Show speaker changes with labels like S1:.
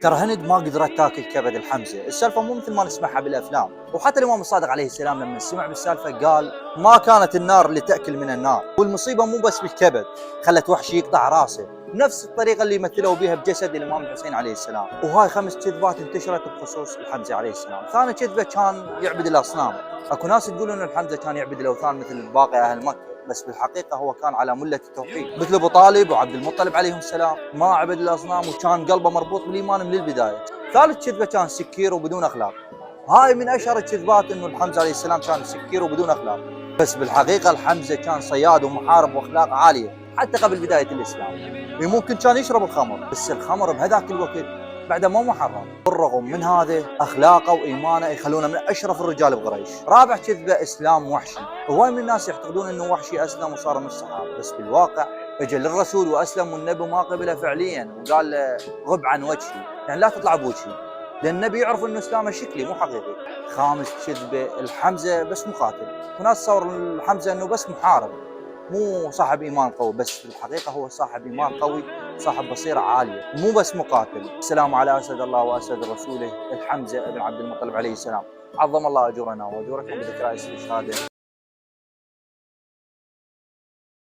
S1: ترى هند ما قدرت تاكل كبد الحمزه، السالفه مو مثل ما نسمعها بالافلام، وحتى الامام الصادق عليه السلام لما سمع بالسالفه قال ما كانت النار اللي تاكل من النار، والمصيبه مو بس بالكبد، خلت وحش يقطع راسه، نفس الطريقه اللي مثلوا بها بجسد الامام الحسين عليه السلام، وهاي 5 كذبات انتشرت بخصوص الحمزه عليه السلام. ثاني كذبه كان يعبد الاصنام، اكو ناس تقول ان الحمزه كان يعبد الاوثان مثل باقي اهل مكه، بس بالحقيقه هو كان على مله التوحيد مثل ابو طالب وعبد المطلب عليهم السلام، ما عبد الاصنام وكان قلبه مربوط بالايمان من البدايه. ثالث كذبه كان سكير وبدون اخلاق، هاي من اشهر الكذبات انه الحمزه عليه السلام كان سكير وبدون اخلاق، بس بالحقيقه الحمزه كان صياد ومحارب واخلاق عاليه حتى قبل بدايه الاسلام. ممكن كان يشرب الخمر، بس الخمر بهذاك الوقت بعده ما محرم، بالرغم من هذا اخلاقه وايمانه يخلونه من اشرف الرجال بقريش. رابع كذبه اسلام وحشي، هواي من الناس يعتقدون انه وحشي اسلم وصار من الصحابه، بس بالواقع اجى للرسول واسلم والنبي ما قبله فعليا وقال له غب عن وجهي، يعني لا تطلع بوجهي، لان النبي يعرف انه اسلامه شكلي مو حقيقي. خامس كذبه الحمزه بس مقاتل، وناس تصور الحمزه انه بس محارب مو صاحب ايمان قوي، بس في الحقيقه هو صاحب ايمان قوي، صاحب بصيره عاليه، مو بس مقاتل. السلام على اسد الله واسد رسوله الحمزه ابن عبد المطلب عليه السلام، عظم الله اجورنا واجوركم بذكرى استشهاده.